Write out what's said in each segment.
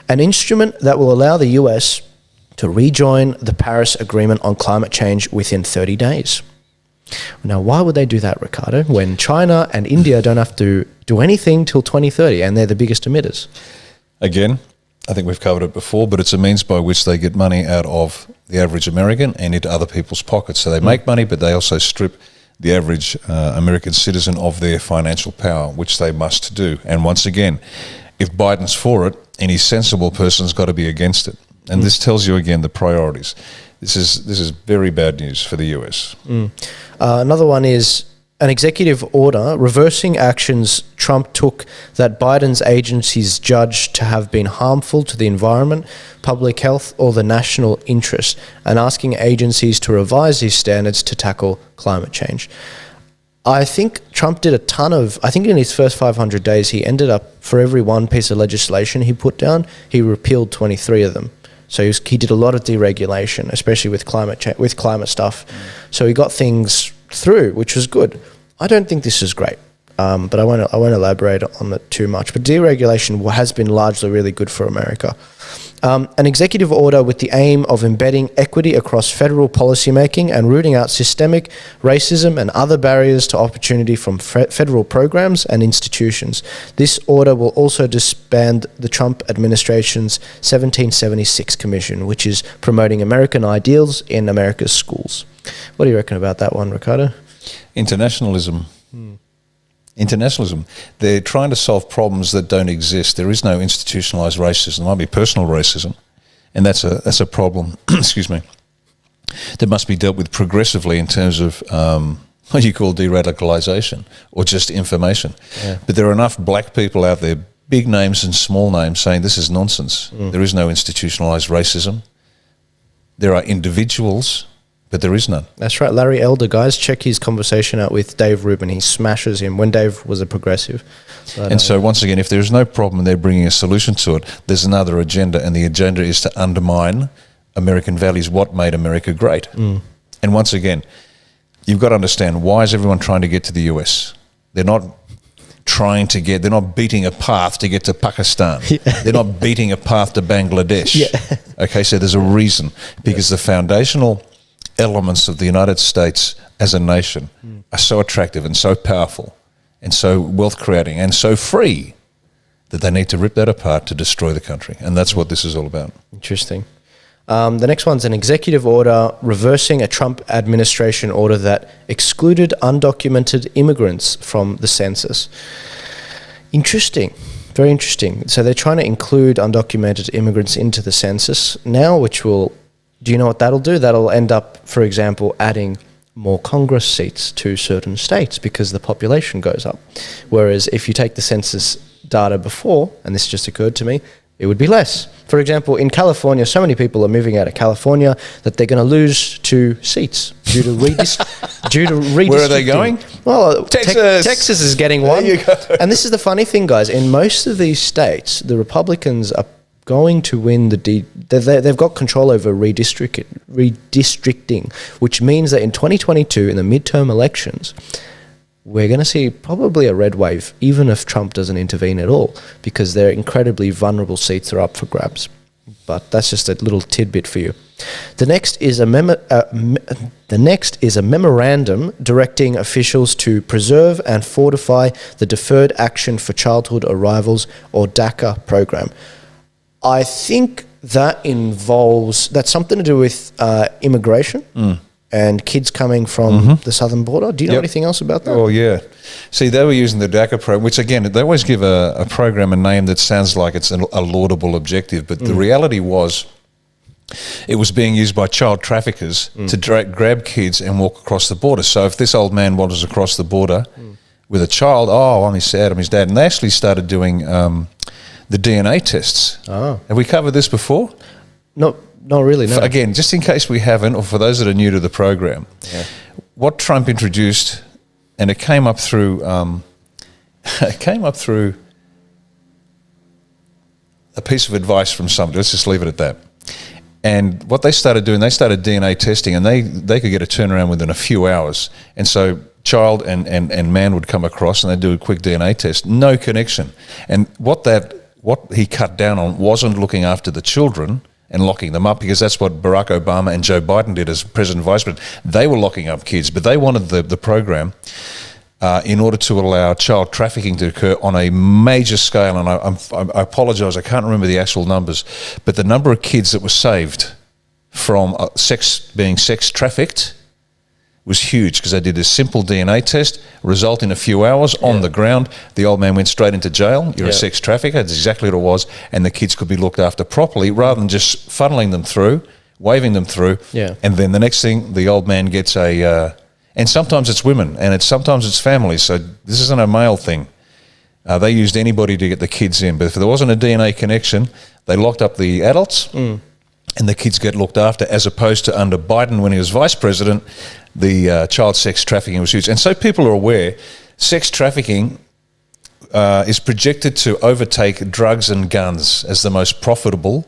An instrument that will allow the US to rejoin the Paris Agreement on climate change within 30 days. Now, why would they do that, Riccardo, when China and India don't have to do anything till 2030 and they're the biggest emitters? Again, I think we've covered it before, but it's a means by which they get money out of the average American and into other people's pockets. So they make money, but they also strip the average American citizen of their financial power, which they must do. And once again, if Biden's for it, any sensible person's got to be against it. And this tells you again the priorities. This is very bad news for the US. Another one is an executive order reversing actions Trump took that Biden's agencies judged to have been harmful to the environment, public health, or the national interest, and asking agencies to revise these standards to tackle climate change. I think Trump did a ton of, I think in his first 500 days, he ended up, for every one piece of legislation he put down, he repealed 23 of them. So he did a lot of deregulation, especially with climate stuff. So he got things through, which was good. I don't think this is great, but I won't elaborate on it too much. But deregulation has been largely really good for America. An executive order with the aim of embedding equity across federal policymaking and rooting out systemic racism and other barriers to opportunity from federal programs and institutions. This order will also disband the Trump administration's 1776 Commission, which is promoting American ideals in America's schools. What do you reckon about that one, Riccardo? Internationalism. Internationalism. They're trying to solve problems that don't exist. There is no institutionalized racism. There might be personal racism, and that's a problem. Excuse me. That must be dealt with progressively in terms of what you call de-radicalization or just information. Yeah. But there are enough black people out there, big names and small names, saying this is nonsense. There is no institutionalized racism. There are individuals, but there is none. That's right. Larry Elder, guys, check his conversation out with Dave Rubin. He smashes him when Dave was a progressive. So once again, if there is no problem and they're bringing a solution to it, there's another agenda, and the agenda is to undermine American values, what made America great. And once again, you've got to understand, why is everyone trying to get to the US? They're not they're not beating a path to get to Pakistan. They're not beating a path to Bangladesh. Okay, so there's a reason, because the foundational elements of the United States as a nation are so attractive and so powerful and so wealth creating and so free that they need to rip that apart to destroy the country. And that's what this is all about. Interesting. The next one's an executive order reversing a Trump administration order that excluded undocumented immigrants from the census. Interesting. Very interesting. So they're trying to include undocumented immigrants into the census now, which will, do you know what that'll do? That'll end up, for example, adding more Congress seats to certain states because the population goes up. Whereas if you take the census data before, and this just occurred to me, it would be less. For example, in California, so many people are moving out of California that they're going to lose 2 seats due to redistricting. Where are they going? Well, Texas. Texas is getting one. There you go. And this is the funny thing, guys. In most of these states, the Republicans are going to win they've got control over redistricting, which means that in 2022, in the midterm elections, we're going to see probably a red wave, even if Trump doesn't intervene at all, because their incredibly vulnerable seats are up for grabs. But that's just a little tidbit for you. The next is a memorandum directing officials to preserve and fortify the Deferred Action for Childhood Arrivals, or DACA program. I think that's something to do with immigration and kids coming from the southern border. Do you know anything else about that? Oh, yeah. See, they were using the DACA program, which, again, they always give a program a name that sounds like it's a laudable objective, but the reality was it was being used by child traffickers to grab kids and walk across the border. So if this old man wanders across the border with a child, I'm his dad, I'm his dad. And they actually started doing the DNA tests. Oh. Have we covered this before? Not really, no. Again, just in case we haven't, or for those that are new to the program, what Trump introduced, and it came up through a piece of advice from somebody. Let's just leave it at that. And what they started doing, they started DNA testing, and they could get a turnaround within a few hours. And so child and man would come across, and they'd do a quick DNA test, no connection. And what that what he cut down on wasn't looking after the children and locking them up, because that's what Barack Obama and Joe Biden did as president and vice president. They were locking up kids, but they wanted the program in order to allow child trafficking to occur on a major scale. And I apologise, I can't remember the actual numbers, but the number of kids that were saved from being sex trafficked was huge, because they did a simple DNA test, result in a few hours on the ground. The old man went straight into jail. You're a sex trafficker. That's exactly what it was. And the kids could be looked after properly rather than just funneling them through, waving them through. Yeah. And then the next thing, the old man gets and sometimes it's women and sometimes it's families. So this isn't a male thing. They used anybody to get the kids in. But if there wasn't a DNA connection, they locked up the adults and the kids get looked after, as opposed to under Biden when he was vice president, the child sex trafficking was huge. And so people are aware, sex trafficking is projected to overtake drugs and guns as the most profitable.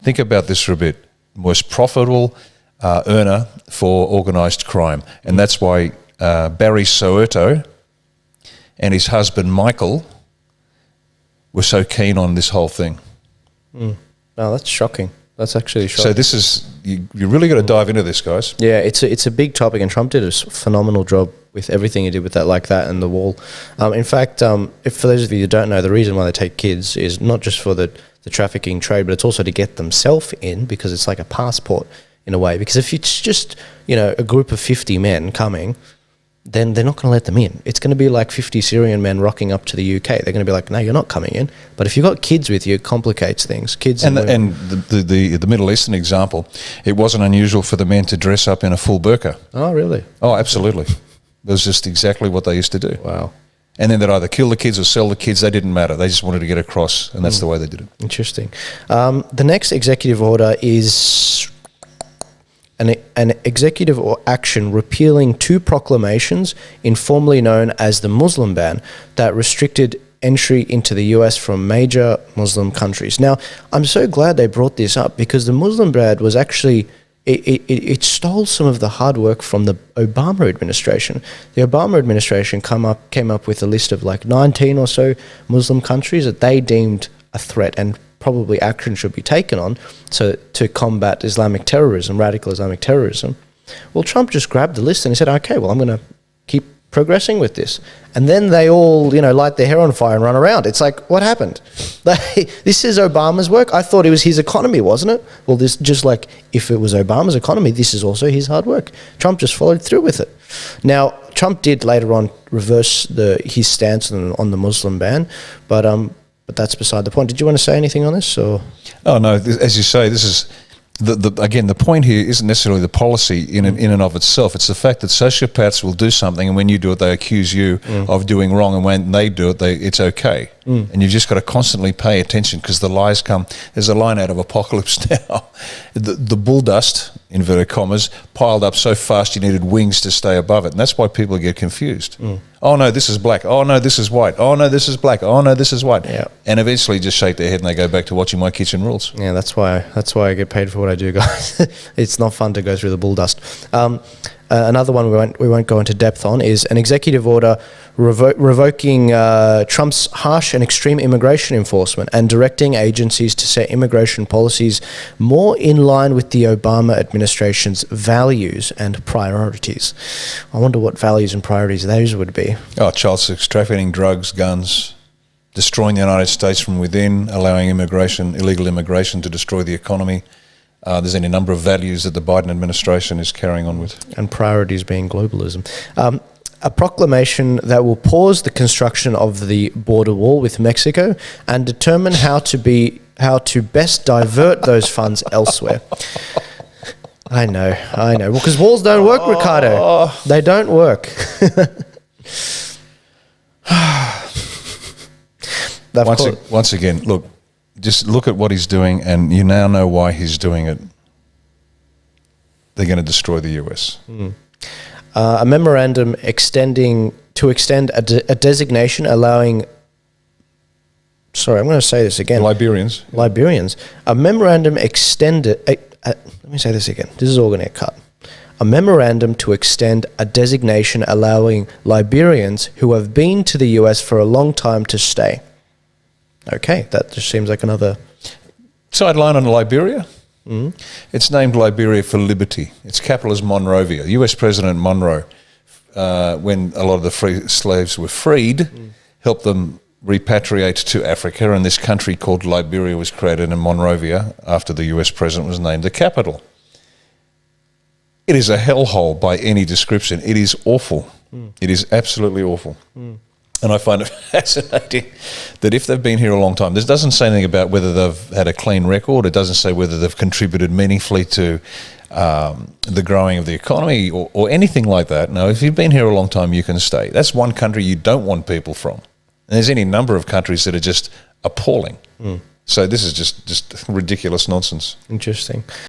Think about this for a bit. Most profitable earner for organised crime. And that's why Barry Soetto and his husband Michael were so keen on this whole thing. No, that's shocking. That's actually shocking. So this is, you really got to dive into this, guys. Yeah, it's a big topic, and Trump did a phenomenal job with everything he did with that, like that and the wall. In fact, if for those of you who don't know, the reason why they take kids is not just for the trafficking trade, but it's also to get themselves in, because it's like a passport in a way. Because if it's just, a group of 50 men coming, then they're not going to let them in. It's going to be like 50 Syrian men rocking up to the UK. They're going to be like, no, you're not coming in. But if you've got kids with you, it complicates things. Kids and the Middle Eastern example, it wasn't unusual for the men to dress up in a full burqa. Oh, really? Oh, absolutely. It was just exactly what they used to do. Wow. And then they'd either kill the kids or sell the kids. They didn't matter. They just wanted to get across, and that's the way they did it. Interesting. The next executive order is an executive or action repealing two proclamations informally known as the Muslim ban that restricted entry into the US from major Muslim countries. Now, I'm so glad they brought this up, because the Muslim ban was actually, it stole some of the hard work from the Obama administration. The Obama administration came up with a list of like 19 or so Muslim countries that they deemed a threat and probably action should be taken on to combat Islamic terrorism, radical Islamic terrorism. Well, Trump just grabbed the list and he said, okay, well, I'm going to keep progressing with this. And then they all, light their hair on fire and run around. It's like, what happened? This is Obama's work. I thought it was his economy, wasn't it? Well, this just like, if it was Obama's economy, this is also his hard work. Trump just followed through with it. Now, Trump did later on reverse his stance on the Muslim ban, but that's beside the point. Did you want to say anything on this? Or? Oh, no. As you say, this is, again, the point here isn't necessarily the policy in and of itself. It's the fact that sociopaths will do something, and when you do it, they accuse you of doing wrong, and when they do it, it's okay. And you've just got to constantly pay attention, because the lies come. There's a line out of Apocalypse Now. The bull dust, inverted commas, piled up so fast you needed wings to stay above it. And that's why people get confused. Oh, no, this is black. Oh, no, this is white. Oh, no, this is black. Oh, no, this is white. Yeah. And eventually just shake their head and they go back to watching My Kitchen Rules. Yeah, that's why I get paid for what I do, guys. It's not fun to go through the bull dust. Another one we won't go into depth on is an executive order revoking Trump's harsh and extreme immigration enforcement and directing agencies to set immigration policies more in line with the Obama administration's values and priorities. I wonder what values and priorities those would be. Oh, child sex trafficking, drugs, guns, destroying the United States from within, allowing illegal immigration to destroy the economy. There's any number of values that the Biden administration is carrying on with. And priorities being globalism. A proclamation that will pause the construction of the border wall with Mexico and determine how to best divert those funds elsewhere. I know. Well, because walls don't work, Riccardo. They don't work. Once again, look, just look at what he's doing, and you now know why he's doing it. They're going to destroy the US. A memorandum extend a designation allowing... Sorry, I'm going to say this again. Liberians. A memorandum extended... let me say this again. This is all going to get cut. A memorandum to extend a designation allowing Liberians who have been to the US for a long time to stay. Okay, that just seems like another... Sideline on Liberia. It's named Liberia for liberty. Its capital is Monrovia. US President Monroe, when a lot of the free slaves were freed, helped them repatriate to Africa, and this country called Liberia was created in Monrovia after the US president was named the capital. It is a hellhole by any description. It is awful. It is absolutely awful. And I find it fascinating that if they've been here a long time, this doesn't say anything about whether they've had a clean record. It doesn't say whether they've contributed meaningfully to the growing of the economy or anything like that. No, if you've been here a long time, you can stay. That's one country you don't want people from. And there's any number of countries that are just appalling. So this is just ridiculous nonsense. Interesting.